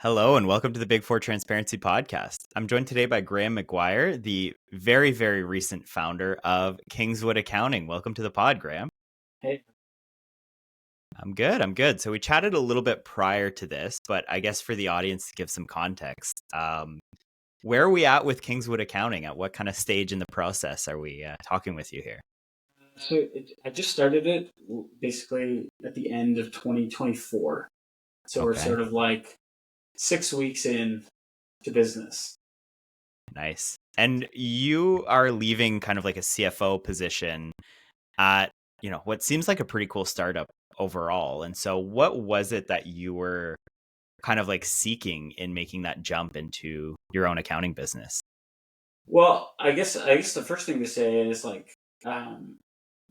Hello and welcome to the Big Four Transparency Podcast. I'm joined today by Graham McGuire, the very, very recent founder of Kingswood Accounting. Welcome to the pod, Graham. Hey. I'm good. I'm good. So we chatted a little bit prior to this, but I guess for the audience to give some context, where are we at with Kingswood Accounting? At what kind of stage in the process are we talking with you here? I just started it basically at the end of 2024. So we're Okay, sort of like 6 weeks in to business. nice. And you are leaving kind of like a CFO position at, what seems like a pretty cool startup overall. And so what was it that you were kind of like seeking in making that jump into your own accounting business? Well, I guess the first thing to say is like I'm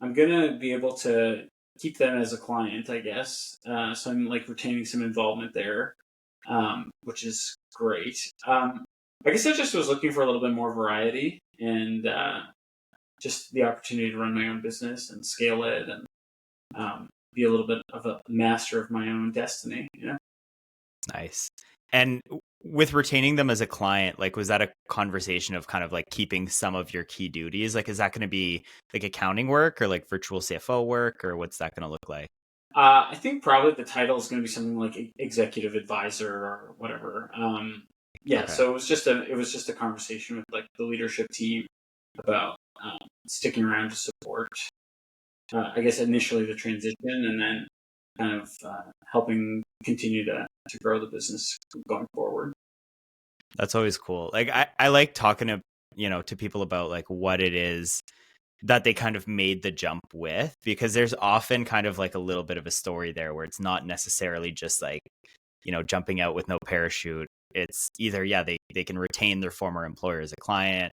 gonna be able to keep them as a client, I guess. So I'm like retaining some involvement there, which is great. I guess I just was looking for a little bit more variety and just the opportunity to run my own business and scale it and be a little bit of a master of my own destiny. Nice. And with retaining them as a client, like, was that a conversation of kind of like keeping some of your key duties? Like, is that going to be like accounting work or like virtual CFO work, or what's that going to look like? I think probably the title is going to be something like executive advisor or whatever. Yeah, Okay. so it was just a conversation with like the leadership team about sticking around to support. I guess initially the transition, and then kind of helping continue to grow the business going forward. That's always cool. Like, I like talking to people about like what it is that they kind of made the jump with, because there's often kind of like a little bit of a story there where it's not necessarily just like, jumping out with no parachute. It's either, yeah, they can retain their former employer as a client,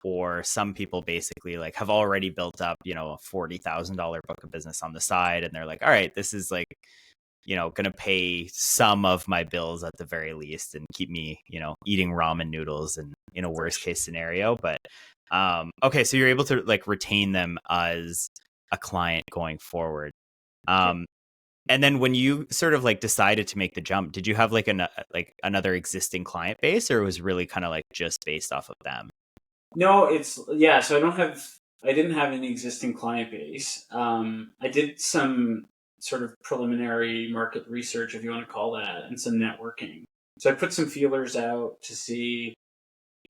or some people basically like have already built up, a $40,000 book of business on the side. And they're like, all right, this is like, going to pay some of my bills at the very least and keep me, eating ramen noodles and in a worst case scenario. But okay, so you're able to like retain them as a client going forward. Um, and then when you sort of like decided to make the jump, did you have like another existing client base, or it was really kind of like just based off of them? No, it's yeah. So I didn't have any existing client base. I did some sort of preliminary market research, if you want to call that, and some networking. So I put some feelers out to see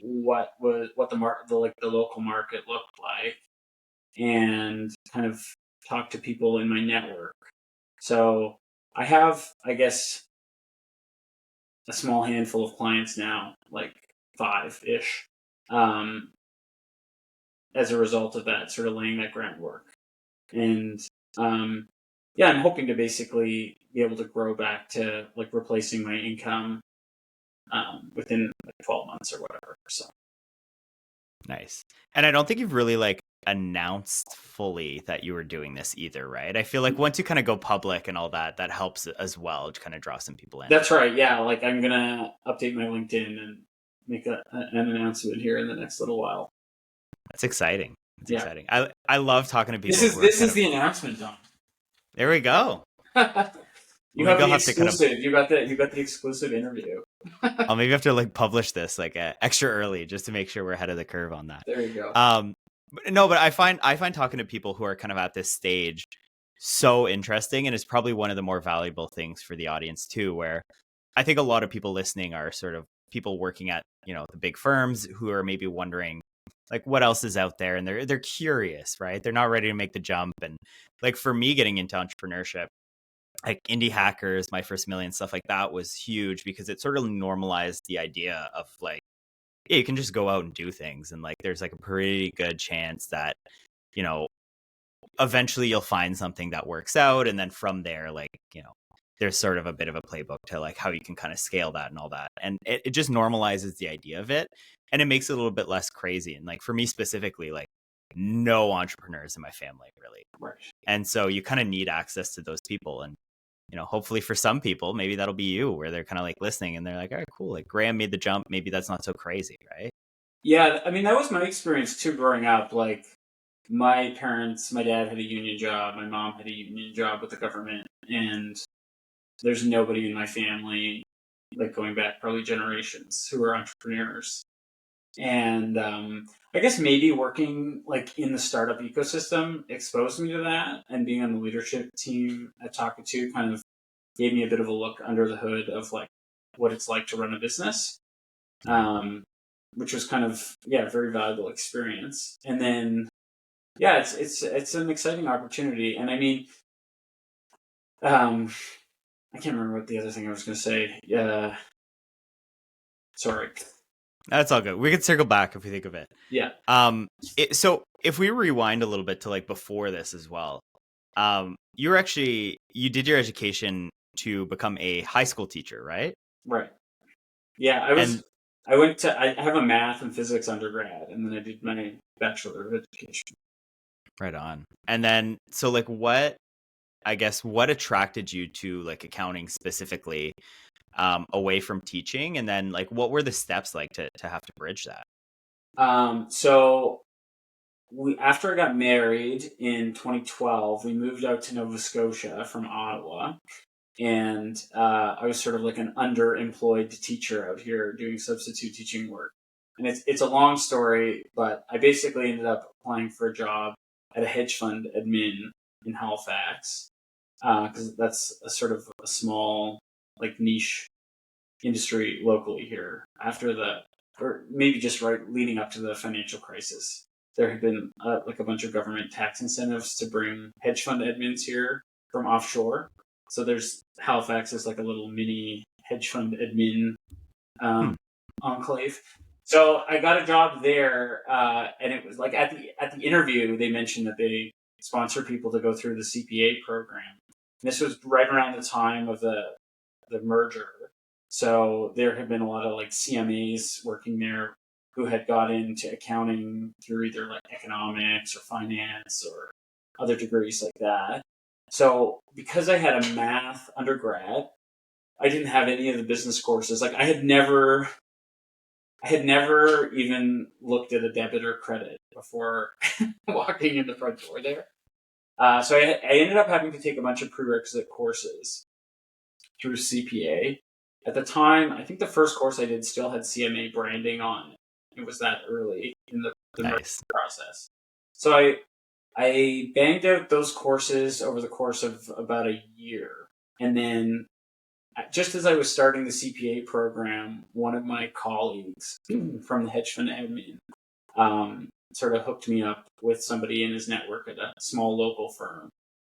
what the market, the local market looked like, and kind of talk to people in my network. So I have, I guess, a small handful of clients now, like five ish. Um, as a result of that, sort of laying that groundwork. And um, yeah, I'm hoping to basically be able to grow back to like replacing my income within like 12 months or whatever. So Nice. And I don't think you've really like announced fully that you were doing this either, right? I feel like once you kind of go public and all that, that helps as well to kind of draw some people in. that's right. Yeah, like I'm gonna update my LinkedIn and make an announcement here in the next little while. That's exciting. It's Yeah, exciting. I love talking to this people is who are this kind is of, the announcement, Don. there we go. You Well, have maybe I'll the have to kind of, exclusive. You got the exclusive interview. I'll maybe have to like publish this like extra early just to make sure we're ahead of the curve on that. There you go. No, but I find talking to people who are kind of at this stage so interesting, and it's probably one of the more valuable things for the audience too, where I think a lot of people listening are sort of people working at, the big firms who are maybe wondering like what else is out there, and they're curious, right? They're not ready to make the jump. And like for me getting into entrepreneurship, like indie hackers, my first million, stuff like that was huge because it sort of normalized the idea of like, yeah, you can just go out and do things, and like there's like a pretty good chance that, you know, eventually you'll find something that works out, and then from there, like, there's sort of a bit of a playbook to like how you can kind of scale that and all that. And it just normalizes the idea of it, and it makes it a little bit less crazy. And like for me specifically, like no entrepreneurs in my family really. Right. And so you kind of need access to those people. And, hopefully for some people, maybe that'll be you, where they're kind of like listening and they're like, all right, cool. Like Graham made the jump. Maybe that's not so crazy, right? Yeah, I mean that was my experience too growing up. Like my dad had a union job, my mom had a union job with the government, and there's nobody in my family like going back probably generations, who are entrepreneurs. And I guess maybe working like in the startup ecosystem exposed me to that, and being on the leadership team at Talkatoo kind of gave me a bit of a look under the hood of like what it's like to run a business, which was kind of a very valuable experience. And then it's an exciting opportunity. And I mean, I can't remember what the other thing I was going to say. Sorry. That's all good. We can circle back if we think of it. Yeah. So if we rewind a little bit to like before this as well, you did your education to become a high school teacher, right? Right. Yeah, I have a math and physics undergrad, and then I did my Bachelor of Education. Right on. And then, so like what attracted you to like accounting specifically, away from teaching? And then like, what were the steps like to have to bridge that? So after I got married in 2012, we moved out to Nova Scotia from Ottawa. And I was sort of like an underemployed teacher out here doing substitute teaching work. And it's a long story, but I basically ended up applying for a job at a hedge fund admin in Halifax, because that's a sort of a small, like, niche industry locally here. Or maybe just right leading up to the financial crisis, there had been like a bunch of government tax incentives to bring hedge fund admins here from offshore. So Halifax is like a little mini hedge fund admin enclave. So I got a job there, and it was like at the interview they mentioned that they sponsor people to go through the CPA program. And this was right around the time of the merger. So there had been a lot of like CMAs working there who had got into accounting through either like economics or finance or other degrees like that. So because I had a math undergrad, I didn't have any of the business courses. Like I had never even looked at a debit or credit before walking in the front door there. So I ended up having to take a bunch of prerequisite courses through CPA. At the time, I think the first course I did still had CMA branding on it. It was that early in the Nice. process. So I banged out those courses over the course of about a year. And then just as I was starting the CPA program, one of my colleagues from the hedge fund admin sort of hooked me up with somebody in his network at a small local firm.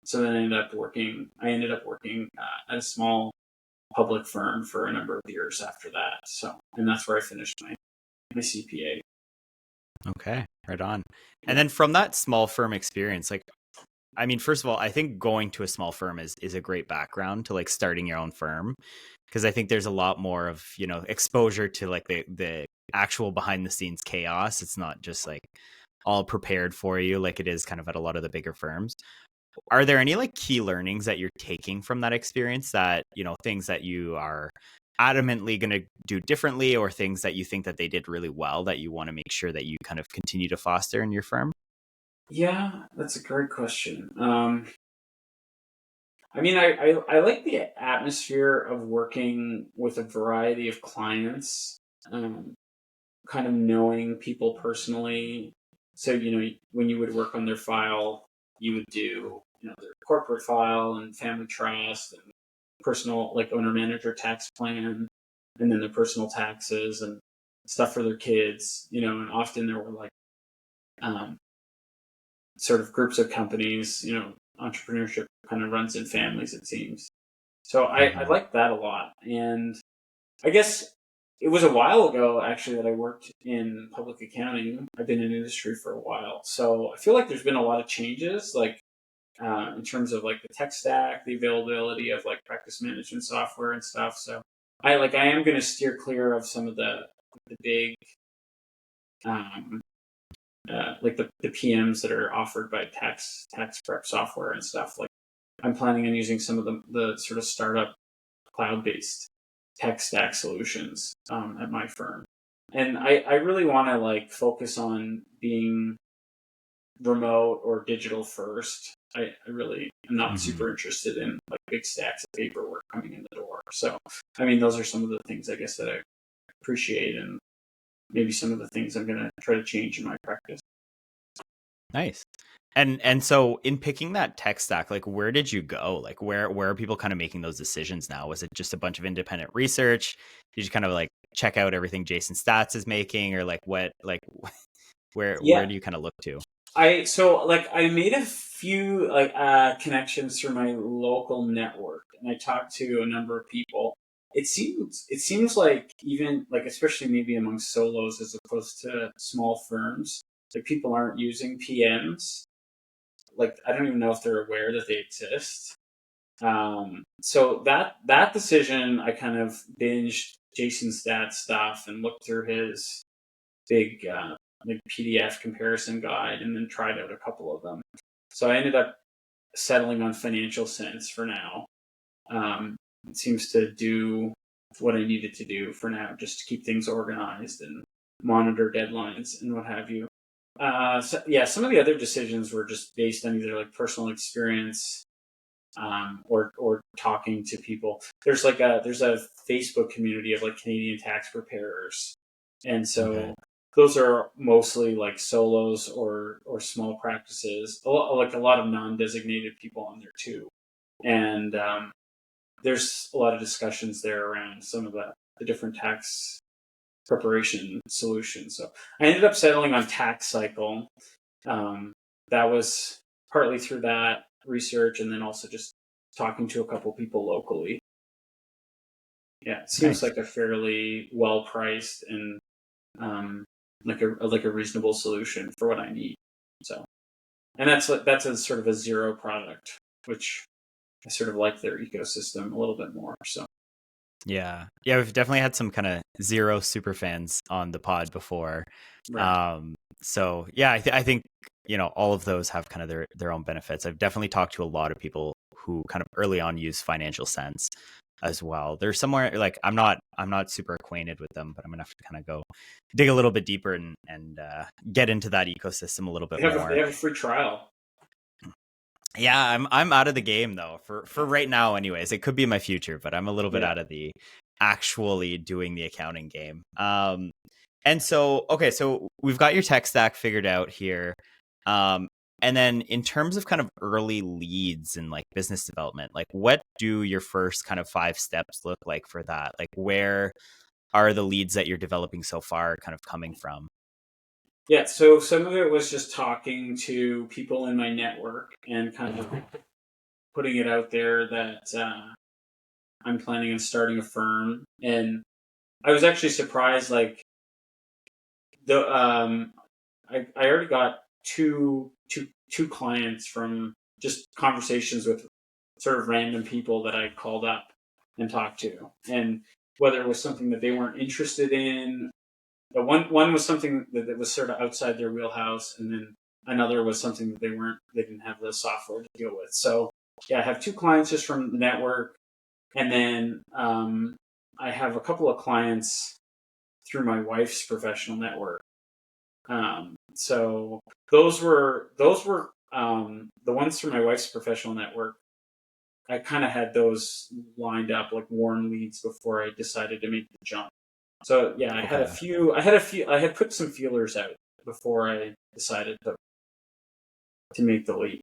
So then I ended up working at a small public firm for a number of years after that. And that's where I finished my CPA. Okay, right on. And then from that small firm experience, like, I mean, first of all, I think going to a small firm is a great background to like starting your own firm, because I think there's a lot more of, exposure to like the actual behind the scenes chaos. It's not just like all prepared for you like it is kind of at a lot of the bigger firms. Are there any like key learnings that you're taking from that experience that, things that you are adamantly going to do differently, or things that you think that they did really well that you want to make sure that you kind of continue to foster in your firm? Yeah, that's a great question. I mean, I like the atmosphere of working with a variety of clients, kind of knowing people personally. So, when you would work on their file, you would do, their corporate file and family trust and personal, like owner manager tax plan, and then their personal taxes and stuff for their kids, and often there were like, sort of groups of companies, entrepreneurship kind of runs in families, it seems. So I like that a lot. And I guess it was a while ago, actually, that I worked in public accounting. I've been in industry for a while. So I feel like there's been a lot of changes, like in terms of like the tech stack, the availability of like practice management software and stuff. So I am going to steer clear of some of the big, like the PMs that are offered by tax prep software and stuff. Like I'm planning on using some of the sort of startup cloud-based tech stack solutions at my firm. And I really want to like focus on being remote or digital first. I really am not Hmm. super interested in like big stacks of paperwork coming in the door. So, I mean, those are some of the things I guess that I appreciate, and maybe some of the things I'm going to try to change in my practice. Nice. And so in picking that tech stack, like where did you go? Like where are people kind of making those decisions now? Was it just a bunch of independent research? Did you kind of like check out everything Jason Stats is making, or like what like where Yeah, do you kind of look to? I made a few like connections through my local network, and I talked to a number of people. It seems like, even like, especially maybe among solos as opposed to small firms, like people aren't using PMs. Like, I don't even know if they're aware that they exist. So that decision, I kind of binged Jason Stats stuff and looked through his big like PDF comparison guide, and then tried out a couple of them. So I ended up settling on Financial Sense for now. It seems to do what I needed to do for now, just to keep things organized and monitor deadlines and what have you. So yeah, some of the other decisions were just based on either like personal experience, or talking to people. There's a Facebook community of like Canadian tax preparers, and Okay. so those are mostly like solos or small practices. Like a lot of non-designated people on there too, and there's a lot of discussions there around some of the different tax preparation solutions. So I ended up settling on Tax Cycle. That was partly through that research, and then also just talking to a couple people locally. Yeah, it seems Nice. like a fairly well priced and like a reasonable solution for what I need. So, and that's a sort of a zero product, which I sort of like their ecosystem a little bit more. So, Yeah. Yeah, we've definitely had some kind of zero super fans on the pod before. right. So yeah, I think, all of those have kind of their own benefits. I've definitely talked to a lot of people who kind of early on use Financial Sense as well. There's somewhere like I'm not super acquainted with them, but I'm gonna have to kind of go dig a little bit deeper and get into that ecosystem a little bit They more. have a free trial. Yeah, I'm out of the game though for right now anyways. It could be my future, but I'm a little bit Yeah. out of the actually doing the accounting game. And so okay, so we've got your tech stack figured out here. Um and then in terms of kind of early leads and like business development, like what do your first kind of 5 steps look like for that? Like where are the leads that you're developing so far kind of coming from? Yeah, so some of it was just talking to people in my network and kind of putting it out there that I'm planning on starting a firm. And I was actually surprised, like the I already got two clients from just conversations with sort of random people that I called up and talked to, and whether it was something that they weren't interested in. But one was something that was sort of outside their wheelhouse, and then another was something that they didn't have the software to deal with. So yeah, I have two clients just from the network, and then I have a couple of clients through my wife's professional network. So those were the ones through my wife's professional network. I kind of had those lined up like warm leads before I decided to make the jump. So yeah, Okay. I had put some feelers out before I decided to make the leap.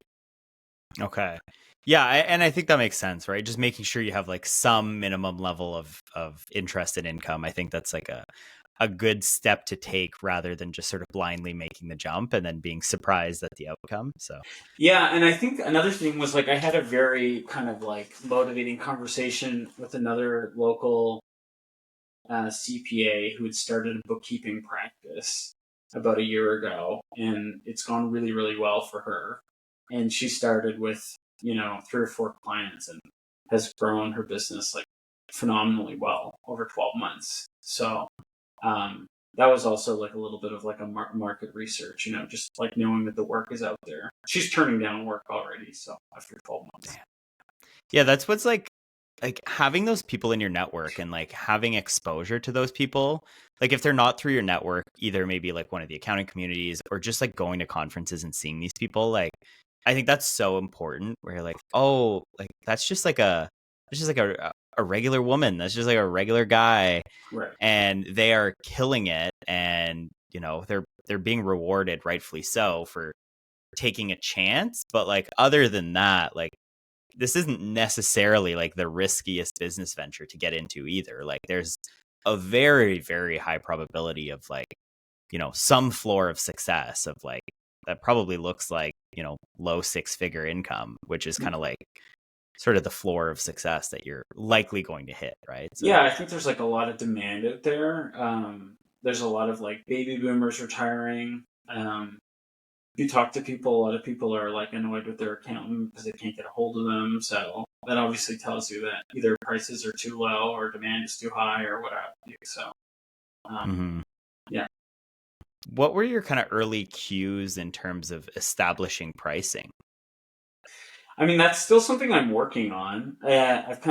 Okay. Yeah, and I think that makes sense, right? Just making sure you have like some minimum level of interest and income. I think that's like a good step to take rather than just sort of blindly making the jump and then being surprised at the outcome. So, Yeah, and I think another thing was like I had a very kind of like motivating conversation with another local CPA who had started a bookkeeping practice about a year ago, and it's gone really, really well for her. And she started with 3 or 4 clients and has grown her business like phenomenally well over 12 months. So that was also like a little bit of like a market research, just like knowing that the work is out there. She's turning down work already, so after 12 months. yeah, that's what's like having those people in your network and like having exposure to those people. Like if they're not through your network, either maybe like one of the accounting communities or just like going to conferences and seeing these people, like I think that's so important where you're like, oh, like that's just like a regular woman. That's just like a regular guy. Right. And they are killing it. And, they're being rewarded, rightfully so, for taking a chance. But like, other than that, like, this isn't necessarily like the riskiest business venture to get into either. Like, there's a very, very high probability of like, some floor of success of like, that probably looks like, low 6-figure income, which is kind of like sort of the floor of success that you're likely going to hit, right? So, Yeah, I think there's like a lot of demand out there. There's a lot of like baby boomers retiring. You talk to people, a lot of people are like annoyed with their accountant because they can't get a hold of them. So that obviously tells you that either prices are too low or demand is too high or what have you. So, yeah. What were your kind of early cues in terms of establishing pricing? I mean, that's still something I'm working on. I've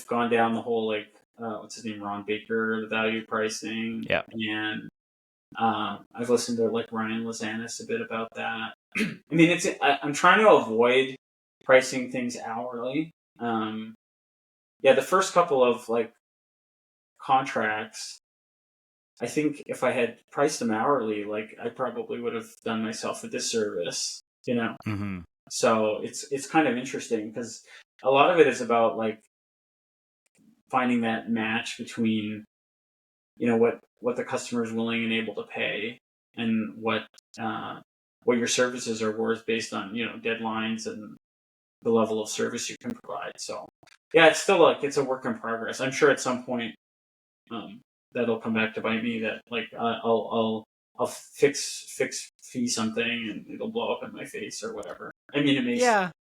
gone down the whole like what's his name, Ron Baker, the value pricing, Yeah, and I've listened to like Ryan Lazanis a bit about that. I mean, I'm trying to avoid pricing things hourly. The first couple of like contracts, I think if I had priced them hourly, like I probably would have done myself a disservice, you know. mm-hmm. So it's kind of interesting because a lot of it is about like finding that match between what the customer is willing and able to pay and what your services are worth based on deadlines and the level of service you can provide. So yeah, it's still like it's a work in progress. I'm sure at some point that'll come back to bite me. That like I'll fix fee something and it'll blow up in my face or whatever. I mean, it makes Yeah.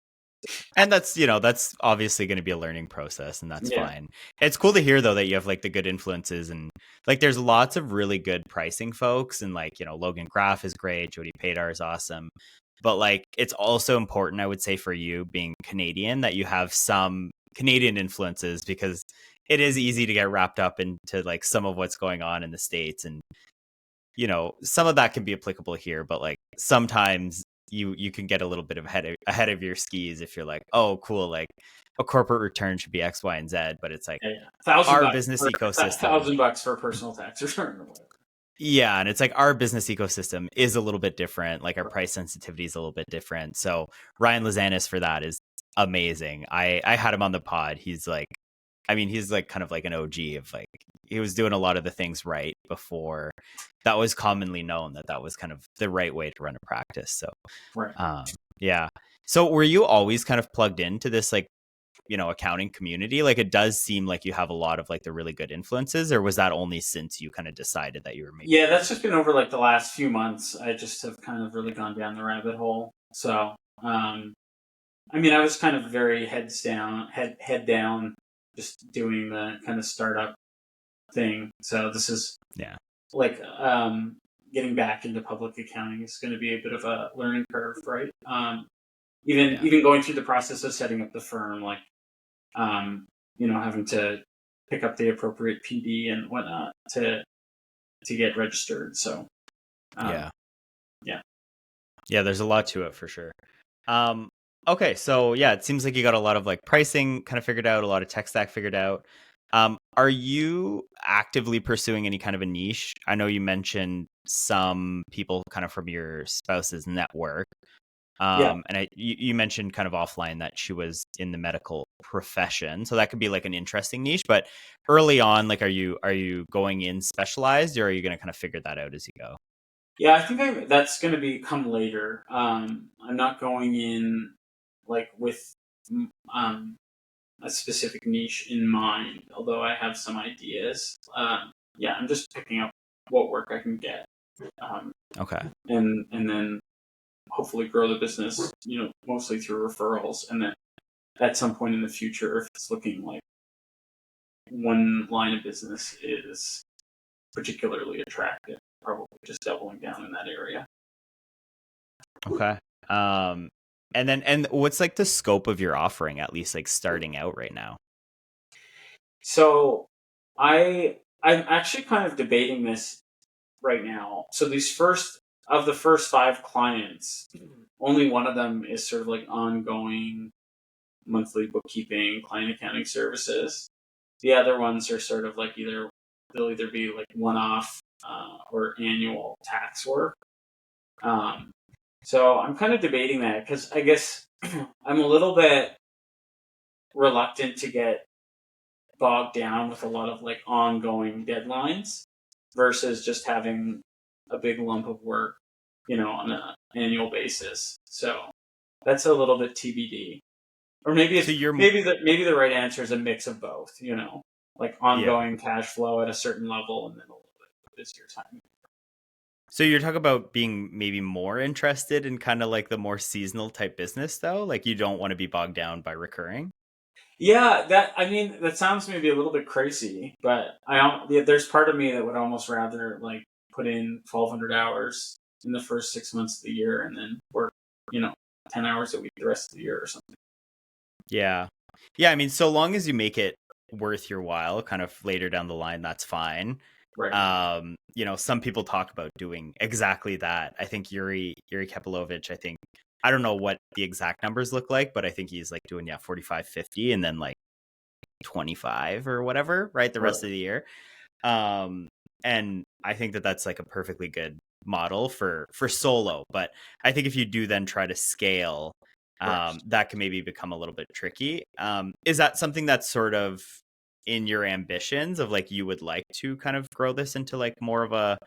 And that's obviously going to be a learning process, and that's yeah. fine. It's cool to hear though that you have like the good influences, and like there's lots of really good pricing folks, and like, Logan Graff is great, Jody Padar is awesome. But like it's also important, I would say, for you being Canadian, that you have some Canadian influences, because it is easy to get wrapped up into like some of what's going on in the States, and some of that can be applicable here, but like sometimes you can get a little bit of ahead of your skis if you're like, oh, cool, like a corporate return should be X, Y, and Z, but it's like our business ecosystem. $1,000 for a personal tax return or whatever. Yeah, and it's like our business ecosystem is a little bit different. Like our price sensitivity is a little bit different. So Ryan Lazanis for that is amazing. I had him on the pod. He's like kind of like an OG of like, he was doing a lot of the things right before that was commonly known that was kind of the right way to run a practice. So, Right. Yeah. So were you always kind of plugged into this, like, accounting community? Like, it does seem like you have a lot of like the really good influences, or was that only since you kind of decided that you were making? Yeah, that's just been over like the last few months. I just have kind of really gone down the rabbit hole. So, I mean, I was kind of very head down, just doing the kind of startup thing. So this is like getting back into public accounting is going to be a bit of a learning curve, right? Even going through the process of setting up the firm, like having to pick up the appropriate PD and whatnot to get registered. So there's a lot to it for sure. Okay, so yeah, it seems like you got a lot of like pricing kind of figured out, a lot of tech stack figured out. Are you actively pursuing any kind of a niche? I know you mentioned some people kind of from your spouse's network. And you mentioned kind of offline that she was in the medical profession, so that could be like an interesting niche. But early on, like, are you going in specialized, or are you going to kind of figure that out as you go? Yeah, I think that's going to come later. I'm not going in like with a specific niche in mind, although I have some ideas. I'm just picking up what work I can get. Okay. And then hopefully grow the business, mostly through referrals. And then at some point in the future, if it's looking like one line of business is particularly attractive, probably just doubling down in that area. Okay. And what's like the scope of your offering, at least like starting out right now? So I'm actually kind of debating this right now. So these first of the first 5 clients, only one of them is sort of like ongoing monthly bookkeeping, client accounting services. The other ones are sort of like they'll either be like one-off or annual tax work. So I'm kind of debating that because I guess I'm a little bit reluctant to get bogged down with a lot of like ongoing deadlines versus just having a big lump of work, on an annual basis. So that's a little bit TBD. Or maybe So it's you're maybe the right answer is a mix of both, like yeah. ongoing cash flow at a certain level and then a little bit busier time. So you're talking about being maybe more interested in kind of like the more seasonal type business though? Like you don't want to be bogged down by recurring? Yeah, that sounds maybe a little bit crazy, but there's part of me that would almost rather like put in 1,200 hours in the first 6 months of the year and then work, 10 hours a week the rest of the year or something. Yeah. Yeah, I mean, so long as you make it worth your while kind of later down the line, that's fine. Right. Some people talk about doing exactly that. I think Yuri Kepilovich, I don't know what the exact numbers look like, but I think he's like doing 45, 50 and then like 25 or whatever, right? The rest Right. of the year. And I think that that's like a perfectly good model for solo, but I think if you do then try to scale, Correct. that can maybe become a little bit tricky. Is that something that's sort of in your ambitions of like you would like to kind of grow this into like more of a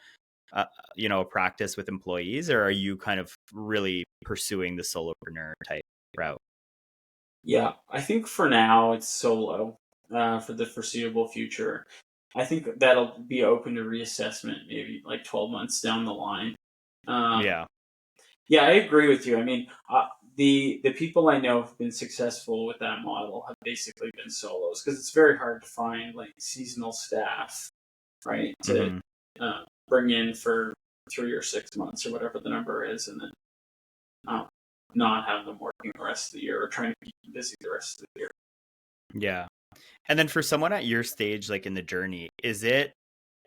practice with employees, or are you kind of really pursuing the solopreneur type route? Yeah, I think for now it's solo for the foreseeable future. I think that'll be open to reassessment maybe like 12 months down the line. Um, Yeah. yeah, I agree with you. I mean, the people I know have been successful with that model have basically been solos because it's very hard to find like seasonal staff, right? To Hmm. bring in for 3 or 6 months or whatever the number is, and then um, not have them working the rest of the year or trying to keep them busy the rest of the year. Yeah. And then for someone at your stage, like in the journey, is it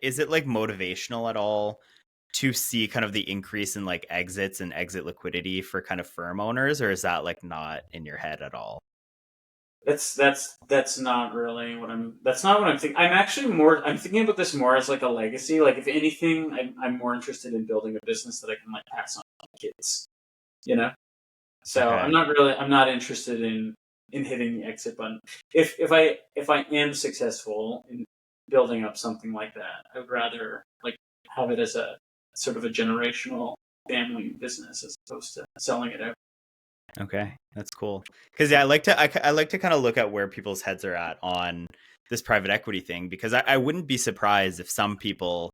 like motivational at all to see kind of the increase in like exits and exit liquidity for kind of firm owners, or is that like not in your head at all? That's not really what I'm. That's not what I'm thinking. I'm actually more. I'm thinking about this more as like a legacy. Like if anything, I'm more interested in building a business that I can like pass on to my kids. You know. So Okay. I'm not interested in hitting the exit button. If I am successful in building up something like that, I would rather like have it as a sort of a generational family business as opposed to selling it out. Okay, that's cool. Because yeah, I like to kind of look at where people's heads are at on this private equity thing, because I wouldn't be surprised if some people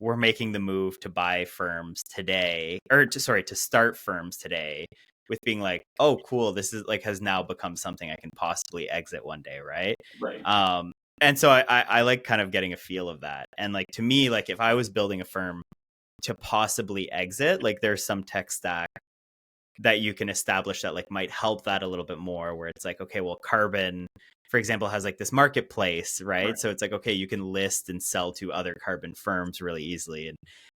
were making the move to buy firms today, or to start firms today, with being like, oh, cool, this is like has now become something I can possibly exit one day, right? Right. Um, and so I like kind of getting a feel of that, and like to me, like if I was building a firm to possibly exit, like there's some tech stack that you can establish that like might help that a little bit more, where it's like, okay, well, Carbon, for example, has like this marketplace, right? Right. So it's like, okay, you can list and sell to other carbon firms really easily and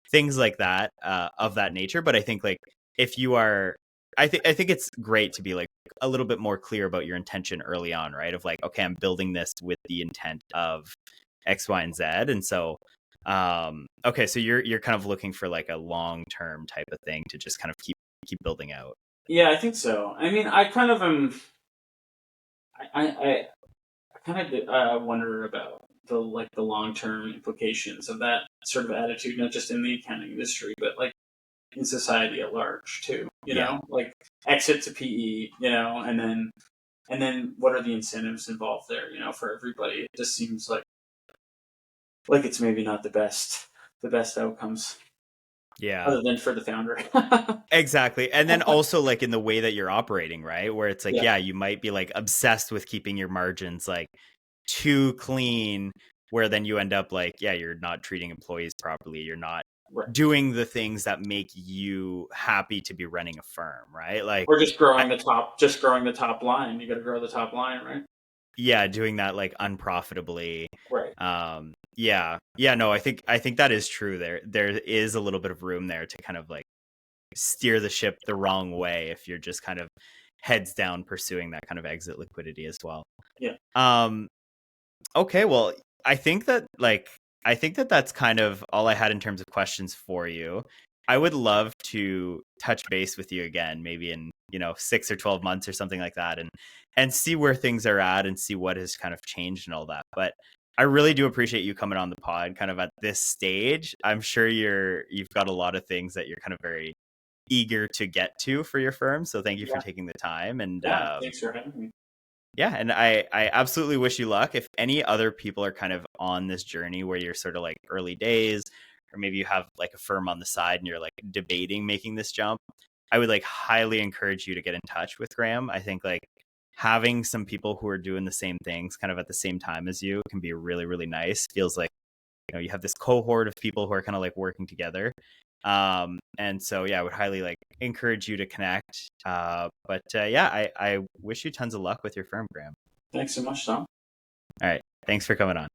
things like that, of that nature. But I think like if you are, I think it's great to be like a little bit more clear about your intention early on, right? Of like, okay, I'm building this with the intent of X, Y, and Z. And so okay, so you're kind of looking for like a long-term type of thing to just kind of keep building out. Yeah, I think so. I mean, I kind of am. I kind of wonder about the long term implications of that sort of attitude, not just in the accounting industry, but like in society at large too. Yeah. Like exit to PE, and then what are the incentives involved there? For everybody, it just seems like it's maybe not the best outcomes, Yeah. other than for the founder. Exactly. And then also like in the way that you're operating, right? Where it's like, Yeah, yeah, you might be like obsessed with keeping your margins like too clean, where then you end up like, yeah, you're not treating employees properly. You're not right. doing the things that make you happy to be running a firm, right? Like Or just I, growing the top line. You got to grow the top line, right? yeah, doing that like unprofitably. Right. Yeah. Yeah, no, I think that is true. There is a little bit of room there to kind of like steer the ship the wrong way if you're just kind of heads down pursuing that kind of exit liquidity as well. Yeah. Okay, well, I think that that's kind of all I had in terms of questions for you. I would love to touch base with you again, maybe in 6 or 12 months or something like that, and see where things are at and see what has kind of changed and all that. But I really do appreciate you coming on the pod kind of at this stage. I'm sure you've got a lot of things that you're kind of very eager to get to for your firm. So thank you for taking the time. And thanks for having me. yeah, and I absolutely wish you luck. If any other people are kind of on this journey where you're sort of like early days, or maybe you have like a firm on the side and you're like debating making this jump, I would like highly encourage you to get in touch with Graham. I think like having some people who are doing the same things kind of at the same time as you can be really, really nice. Feels like, you have this cohort of people who are kind of like working together. And so, yeah, I would highly like encourage you to connect. But yeah, I wish you tons of luck with your firm, Graham. Thanks so much, Tom. All right. Thanks for coming on.